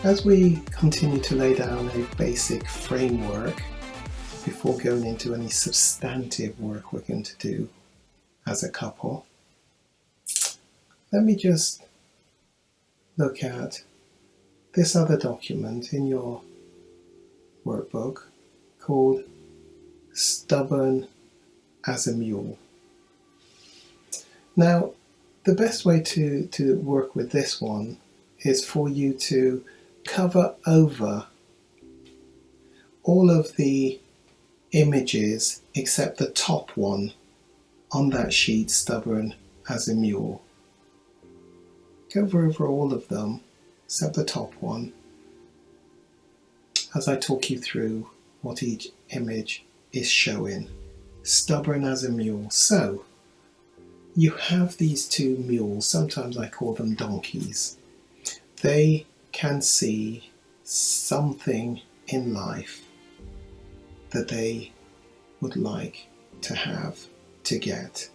As we continue to lay down a basic framework before going into any substantive work we're going to do as a couple, let me just look at this other document in your workbook called Stubborn as a Mule. Now, the best way to work with this one is for you to cover over all of the images except the top one on that sheet, Stubborn as a Mule. Cover over all of them except the top one as I talk you through what each image is showing. Stubborn as a mule. So you have these two mules, sometimes I call them donkeys. They can see something in life that they would like to have, to get.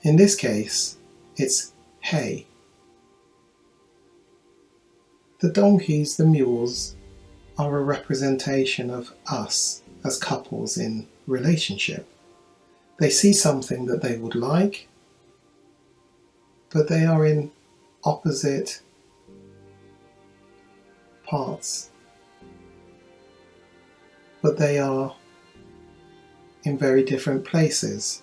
In this case, it's hay. The donkeys, the mules, are a representation of us as couples in relationship. They see something that they would like, but they are in opposite parts. But they are in very different places.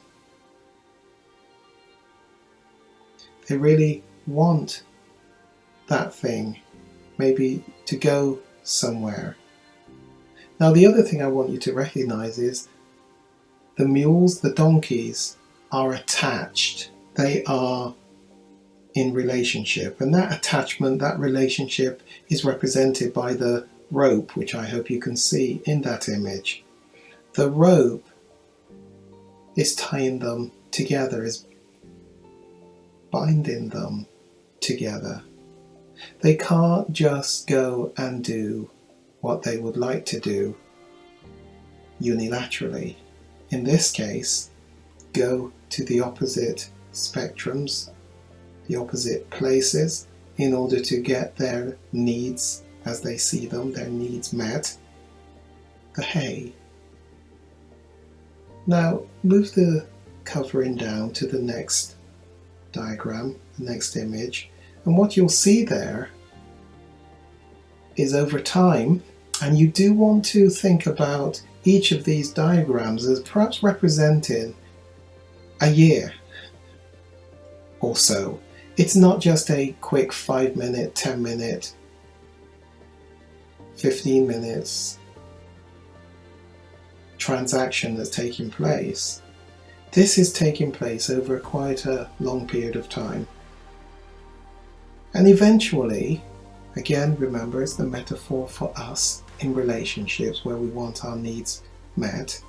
They really want that thing, maybe to go somewhere. Now, the other thing I want you to recognize is the mules, the donkeys, are attached. They are in relationship, and that attachment, that relationship, is represented by the rope, which I hope you can see in that image. The rope is tying them together, is binding them together. They can't just go and do what they would like to do unilaterally. In this case, go to the opposite spectrums, the opposite places, in order to get their needs as they see them, their needs met. The hay. Now move the covering down to the next diagram, the next image, and what you'll see there is over time, and you do want to think about each of these diagrams as perhaps representing a year or so. It's not just a quick 5-minute, 10-minute, 15 minutes transaction that's taking place. This is taking place over quite a long period of time. And eventually, again, remember, it's the metaphor for us in relationships where we want our needs met.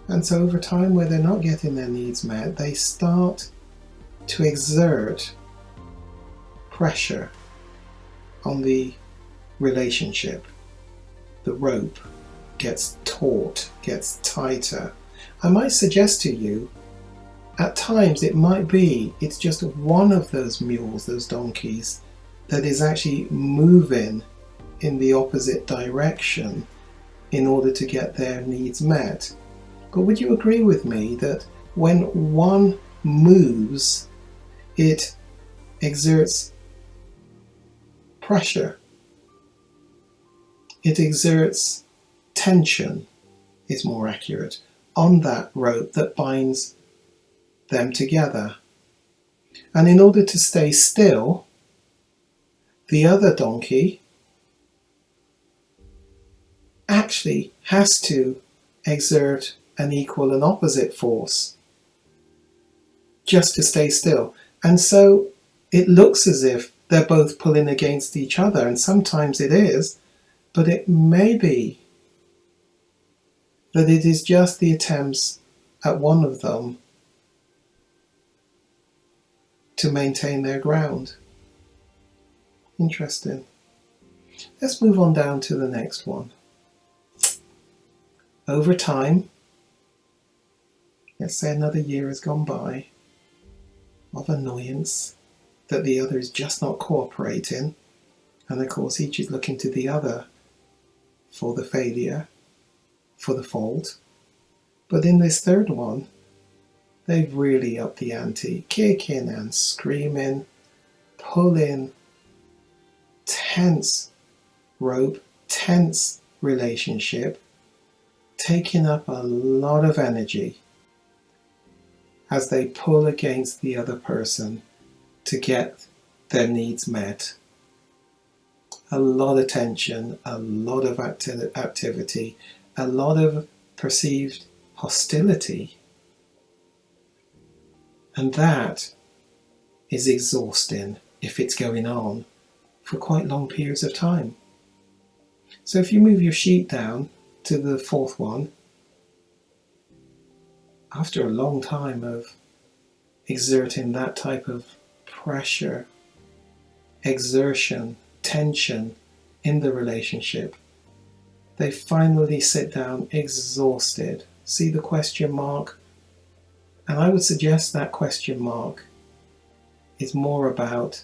And so over time, where they're not getting their needs met, they start to exert pressure on the relationship. The rope gets taut, gets tighter. I might suggest to you, at times it might be it's just one of those mules, those donkeys, that is actually moving in the opposite direction in order to get their needs met. But would you agree with me that when one moves, it exerts pressure? It exerts tension, is more accurate, on that rope that binds them together. And in order to stay still, the other donkey actually has to exert an equal and opposite force just to stay still. And so it looks as if they're both pulling against each other, and sometimes it is, but it may be that it is just the attempts at one of them to maintain their ground. Interesting. Let's move on down to the next one. Over time, let's say another year has gone by of annoyance that the other is just not cooperating, And of course, each is looking to the other for the failure, for the fault. But in this third one, they've really upped the ante, kicking and screaming, pulling, tense rope, tense relationship, taking up a lot of energy as they pull against the other person to get their needs met. A lot of tension, a lot of activity, a lot of perceived hostility. And that is exhausting if it's going on for quite long periods of time. So if you move your sheet down to the fourth one, after a long time of exerting that type of pressure, exertion, tension in the relationship, they finally sit down exhausted. See the question mark? And I would suggest that question mark is more about,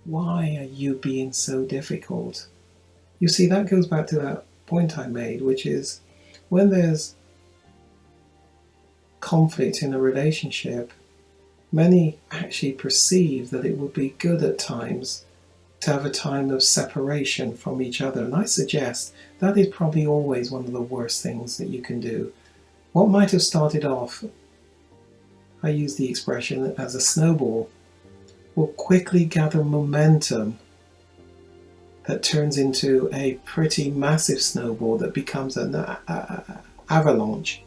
why are you being so difficult? You see, that goes back to that point I made, which is when there's conflict in a relationship, many actually perceive that it would be good at times to have a time of separation from each other. And I suggest that is probably always one of the worst things that you can do. What might have started off, I use the expression, as a snowball, will quickly gather momentum that turns into a pretty massive snowball that becomes an avalanche,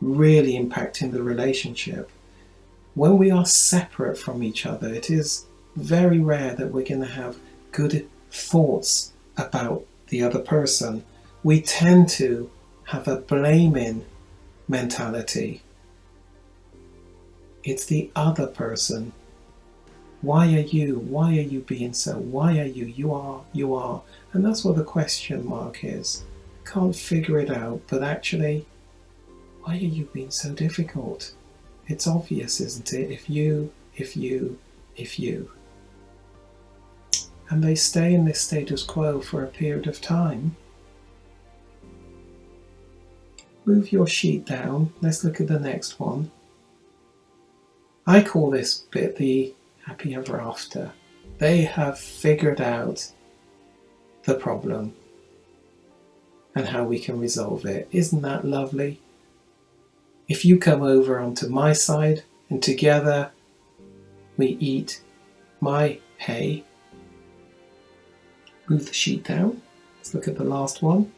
really impacting the relationship. When we are separate from each other, it is very rare that we're going to have good thoughts about the other person. We tend to have a blaming mentality. It's the other person. Why are you? Why are you being so? Why are you? You are. And that's what the question mark is. Can't figure it out, but actually, why are you being so difficult? It's obvious, isn't it? If you. And they stay in this status quo for a period of time. Move your sheet down. Let's look at the next one. I call this bit the happy ever after. They have figured out the problem and how we can resolve it. Isn't that lovely? If you come over onto my side and together we eat my hay. Move the sheet down. Let's look at the last one.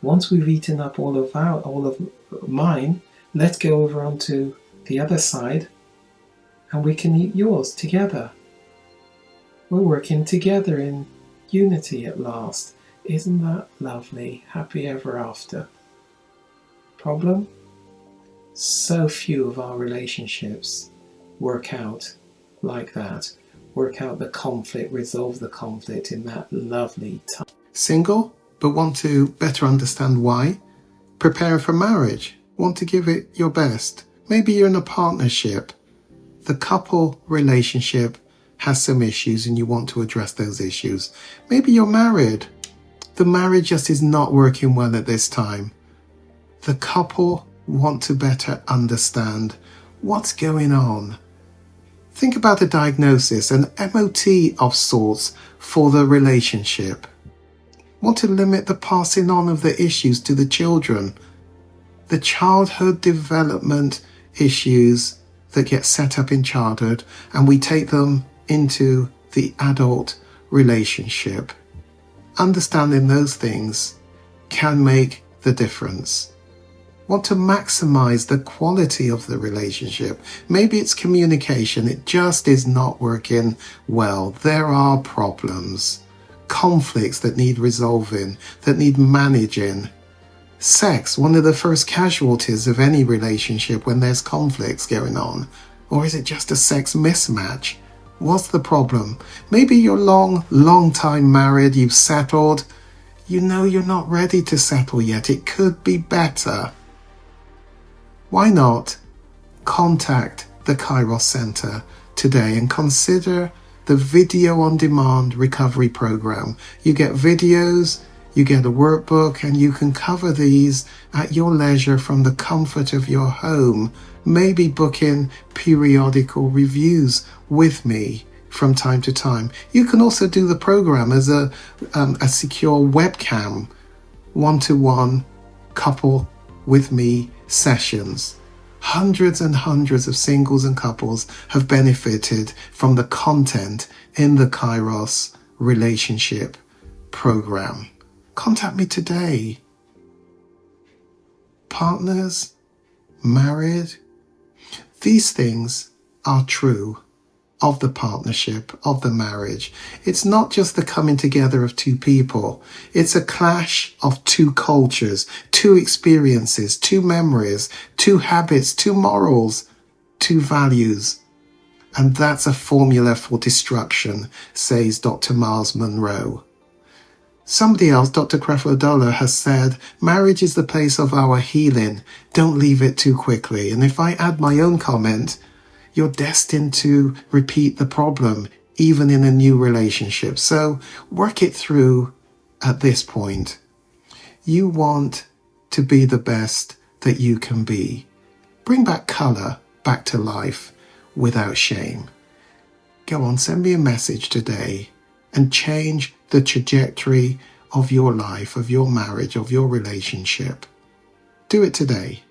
Once we've eaten up all of mine, let's go over onto the other side and we can eat yours together. We're working together in unity at last. Isn't that lovely? Happy ever after. Problem? So few of our relationships work out like that. Work out the conflict, resolve the conflict in that lovely time. Single, but want to better understand why? Preparing for marriage, want to give it your best. Maybe you're in a partnership. The couple relationship has some issues and you want to address those issues. Maybe you're married. The marriage just is not working well at this time. The couple want to better understand what's going on. Think about a diagnosis, an MOT of sorts for the relationship. Want to limit the passing on of the issues to the children. The childhood development issues that get set up in childhood and we take them into the adult relationship. Understanding those things can make the difference. Want to maximize the quality of the relationship. Maybe it's communication. It just is not working well. There are problems, conflicts that need resolving, that need managing. Sex, one of the first casualties of any relationship when there's conflicts going on. Or is it just a sex mismatch? What's the problem? Maybe you're long time married, you've settled. You know you're not ready to settle yet. It could be better. Why not contact the Kairos Center today and consider the video on demand recovery program. You get videos, you get a workbook, and you can cover these at your leisure from the comfort of your home. Maybe book in periodical reviews with me from time to time. You can also do the program as a secure webcam, one-to-one couple with me sessions. Hundreds and hundreds of singles and couples have benefited from the content in the Kairos relationship program. Contact me today. Partners, married, these things are true of the partnership, of the marriage. It's not just the coming together of two people. It's a clash of two cultures, two experiences, two memories, two habits, two morals, two values. And that's a formula for destruction, says Dr. Miles Monroe. Somebody else, Dr. Creflo-Dollar, has said, marriage is the place of our healing. Don't leave it too quickly. And if I add my own comment, you're destined to repeat the problem, even in a new relationship. So work it through at this point. You want to be the best that you can be. Bring back color back to life without shame. Go on, send me a message today and change the trajectory of your life, of your marriage, of your relationship. Do it today.